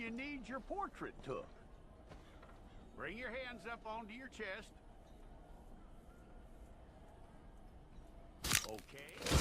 you need your portrait took. Bring your hands up onto your chest. Okay.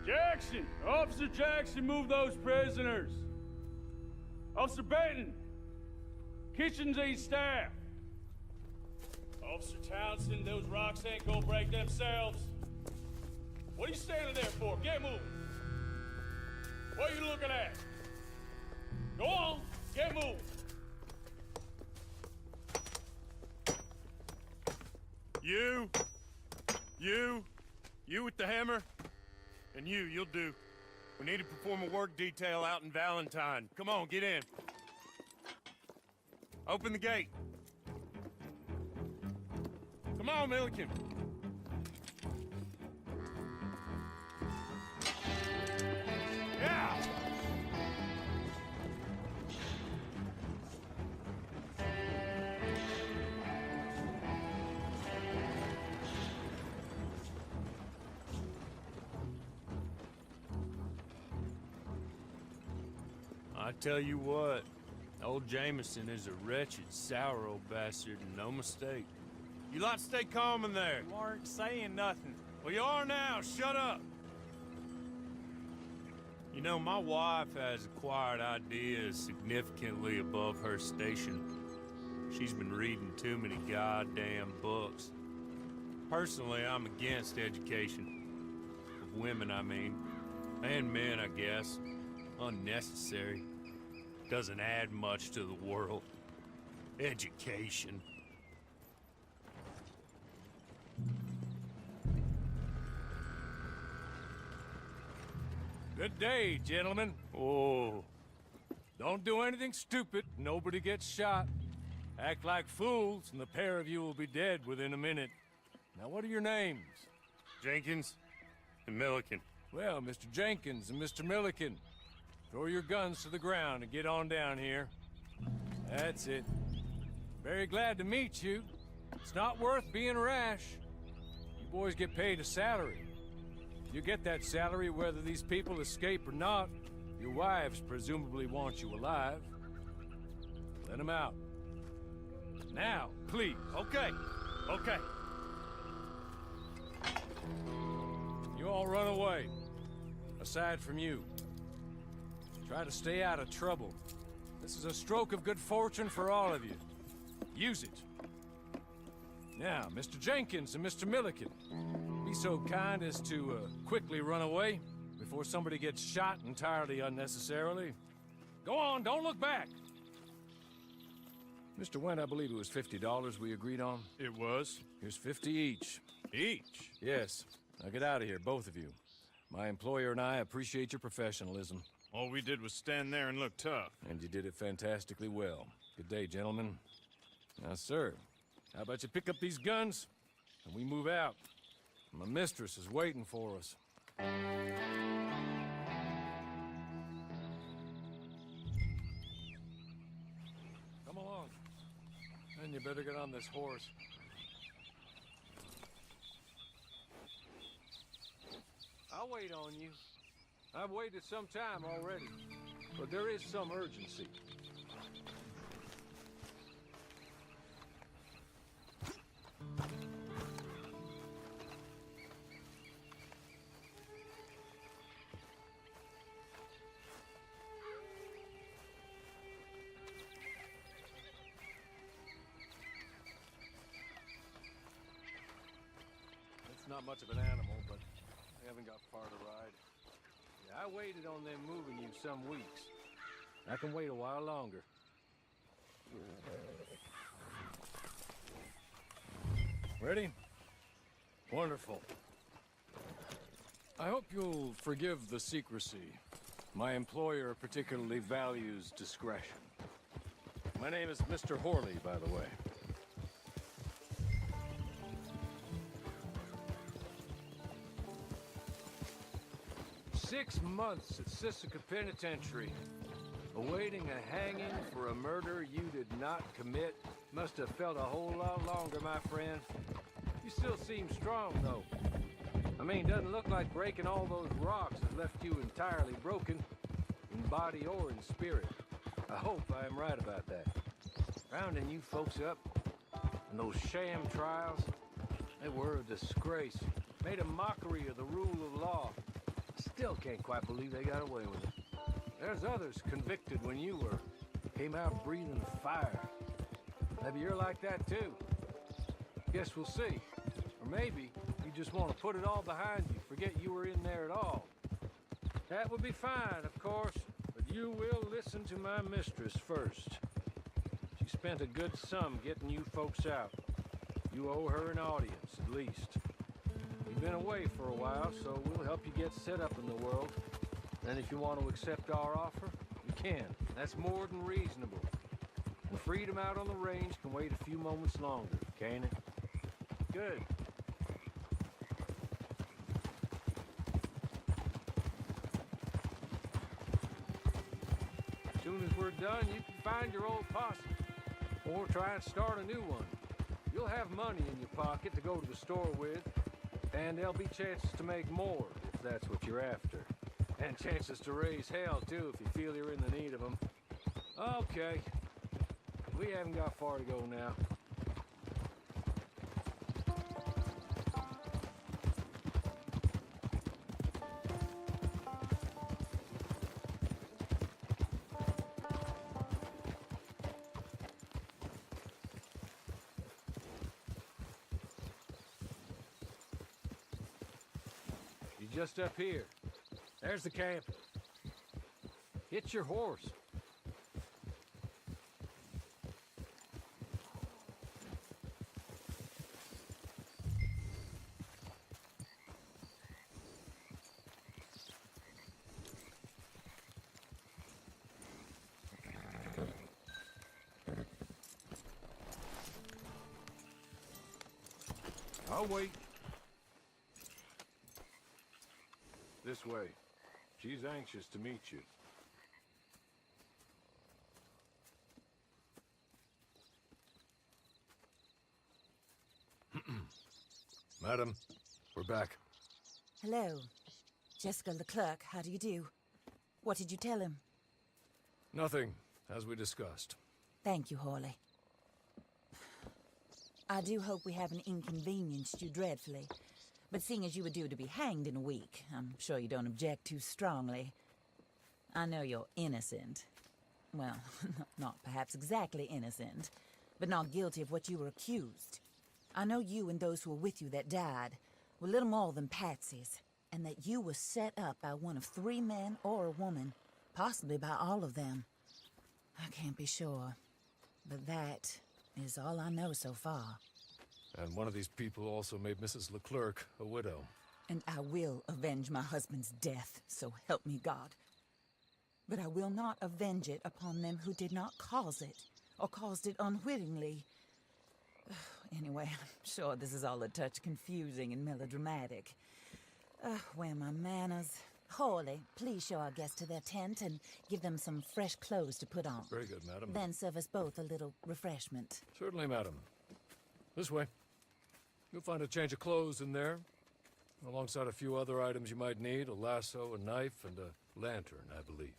Jackson! Officer Jackson, move those prisoners! Officer Benton! Kitchens aid staff! Officer Townsend, those rocks ain't gonna break themselves. What are you standing there for? Get moving! What are you looking at? Go on, get moving! You with the hammer? And you'll do. We need to perform a work detail out in Valentine. Come on, get in. Open the gate. Come on, Milliken. Yeah! I tell you what, old Jameson is a wretched, sour old bastard, and no mistake. You lot stay calm in there. You aren't saying nothing. Well, you are now. Shut up. You know, my wife has acquired ideas significantly above her station. She's been reading too many goddamn books. Personally, I'm against education. Of women, I mean. And men, I guess. Unnecessary. Doesn't add much to the world. Education. Good day, gentlemen. Oh. Don't do anything stupid. Nobody gets shot. Act like fools, and the pair of you will be dead within a minute. Now, what are your names? Jenkins and Milliken. Well, Mr. Jenkins and Mr. Milliken, throw your guns to the ground and get on down here. That's it. Very glad to meet you. It's not worth being rash. You boys get paid a salary. You get that salary whether these people escape or not. Your wives presumably want you alive. Let them out. Now, please. Okay. Okay. You all run away. Aside from you. Try to stay out of trouble. This is a stroke of good fortune for all of you. Use it. Now, Mr. Jenkins and Mr. Milliken, be so kind as to quickly run away before somebody gets shot entirely unnecessarily. Go on, don't look back. Mr. Wendt, I believe it was $50 we agreed on. It was. Here's 50 each. Each? Yes. Now get out of here, both of you. My employer and I appreciate your professionalism. All we did was stand there and look tough. And you did it fantastically well. Good day, gentlemen. Now, sir, how about you pick up these guns, and we move out? My mistress is waiting for us. Come along. And you better get on this horse. I'll wait on you. I've waited some time already, but there is some urgency. not much of an animal, but they haven't got far to ride. Yeah, I waited on them moving you some weeks. I can wait a while longer. Ready? Wonderful. I hope you'll forgive the secrecy. My employer particularly values discretion. My name is Mr. Horley, by the way. 6 months at Sisika Penitentiary, awaiting a hanging for a murder you did not commit. Must have felt a whole lot longer, my friend. You still seem strong, though. I mean, doesn't look like breaking all those rocks has left you entirely broken, in body or in spirit. I hope I am right about that. Rounding you folks up, and those sham trials, they were a disgrace. Made a mockery of the rule of law. Still can't quite believe they got away with it. There's others convicted when you were. Came out breathing fire. Maybe you're like that too. Guess we'll see. Or maybe you just want to put it all behind you, forget you were in there at all. That would be fine, of course, but you will listen to my mistress first. She spent a good sum getting you folks out. You owe her an audience, at least. You've been away for a while, so we'll help you get set up in the world. And if you want to accept our offer, you can. That's more than reasonable. And freedom out on the range can wait a few moments longer, can't it? Good. As soon as we're done, you can find your old posse. Or try and start a new one. You'll have money in your pocket to go to the store with. And there'll be chances to make more, if that's what you're after. And chances to raise hell, too, if you feel you're in the need of them. Okay. We haven't got far to go now. Just up here. There's the camp. Hitch your horse. I'll wait. This way. She's anxious to meet you. Madam, we're back. Hello. Jessica Leclerc, how do you do? What did you tell him? Nothing, as we discussed. Thank you, Horley. I do hope we haven't inconvenienced you dreadfully. But seeing as you were due to be hanged in a week, I'm sure you don't object too strongly. I know you're innocent. Well, not perhaps exactly innocent, but not guilty of what you were accused. I know you and those who were with you that died were little more than patsies, and that you were set up by one of 3 men or a woman, possibly by all of them. I can't be sure, but that is all I know so far. And one of these people also made Mrs. Leclerc a widow. And I will avenge my husband's death, so help me God. But I will not avenge it upon them who did not cause it, or caused it unwittingly. Anyway, I'm sure this is all a touch confusing and melodramatic. Where are my manners? Horley, please show our guests to their tent and give them some fresh clothes to put on. Very good, madam. Then serve us both a little refreshment. Certainly, madam. This way. You'll find a change of clothes in there, alongside a few other items you might need, a lasso, a knife, and a lantern, I believe.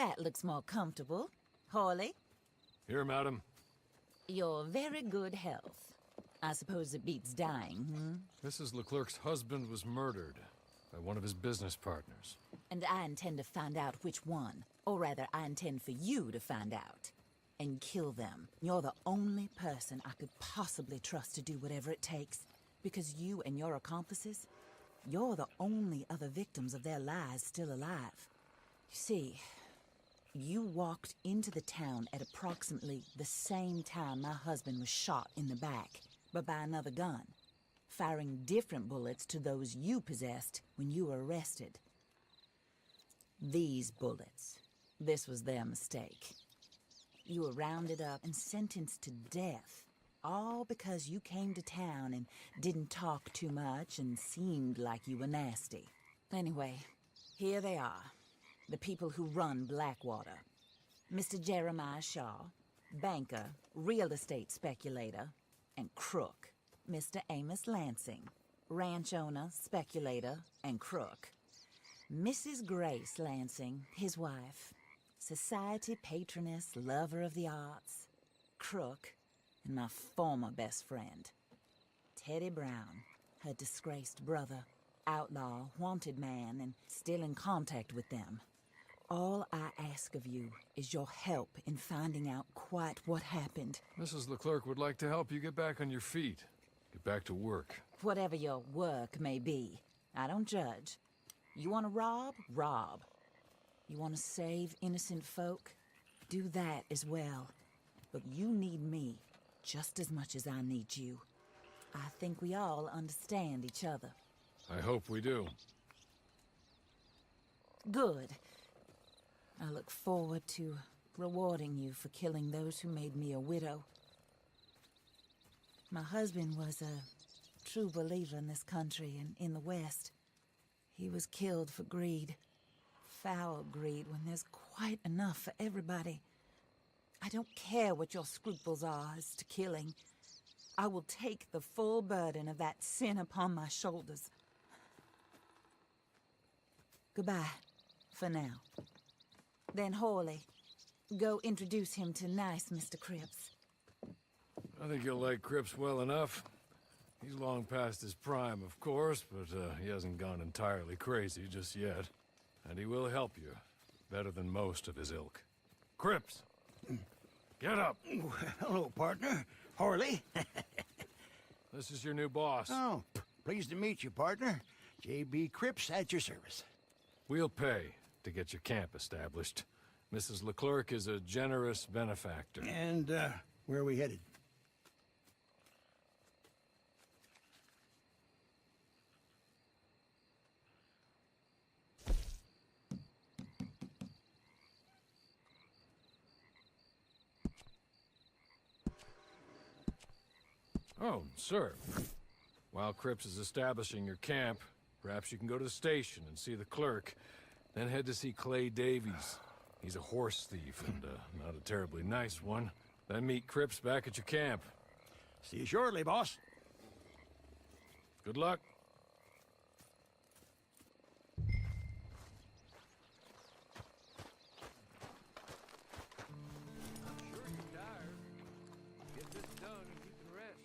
that looks more comfortable. Hawley, Here, madam. your very good health. I suppose it beats dying, Mrs. Leclerc's husband was murdered by one of his business partners. And I intend to find out which one. Or rather, I intend for you to find out. And kill them. You're the only person I could possibly trust to do whatever it takes. Because you and your accomplices, you're the only other victims of their lies still alive. You see, you walked into the town at approximately the same time my husband was shot in the back, but by another gun, firing different bullets to those you possessed when you were arrested. These bullets, this was their mistake. You were rounded up and sentenced to death, all because you came to town and didn't talk too much and seemed like you were nasty. Anyway, here they are, the people who run Blackwater. Mr. Jeremiah Shaw, banker, real estate speculator, and crook. Mr. Amos Lansing, ranch owner, speculator, and crook. Mrs. Grace Lansing, his wife, society patroness, lover of the arts, crook, and my former best friend. Teddy Brown, her disgraced brother, outlaw, wanted man, and still in contact with them. All I ask of you is your help in finding out quite what happened. Mrs. Leclerc would like to help you get back on your feet. Get back to work. Whatever your work may be, I don't judge. You want to rob? Rob. You want to save innocent folk? Do that as well. But you need me just as much as I need you. I think we all understand each other. I hope we do. Good. I look forward to rewarding you for killing those who made me a widow. My husband was a true believer in this country and in the West. He was killed for greed. Foul greed when there's quite enough for everybody. I don't care what your scruples are as to killing. I will take the full burden of that sin upon my shoulders. Goodbye, for now. Then Hawley, go introduce him to nice Mr. Cripps. I think you'll like Cripps well enough. He's long past his prime, of course, but he hasn't gone entirely crazy just yet. And he will help you, better than most of his ilk. Cripps! Get up! Hello, partner. Harley. This is your new boss. Oh, pleased to meet you, partner. J.B. Cripps at your service. We'll pay to get your camp established. Mrs. Leclerc is a generous benefactor. And, where are we headed? Oh, sir. While Cripps is establishing your camp, perhaps you can go to the station and see the clerk, then head to see Clay Davies. He's a horse thief and not a terribly nice one. Then meet Cripps back at your camp. See you shortly, boss. Good luck. I'm sure you're tired. Get this done and you can rest.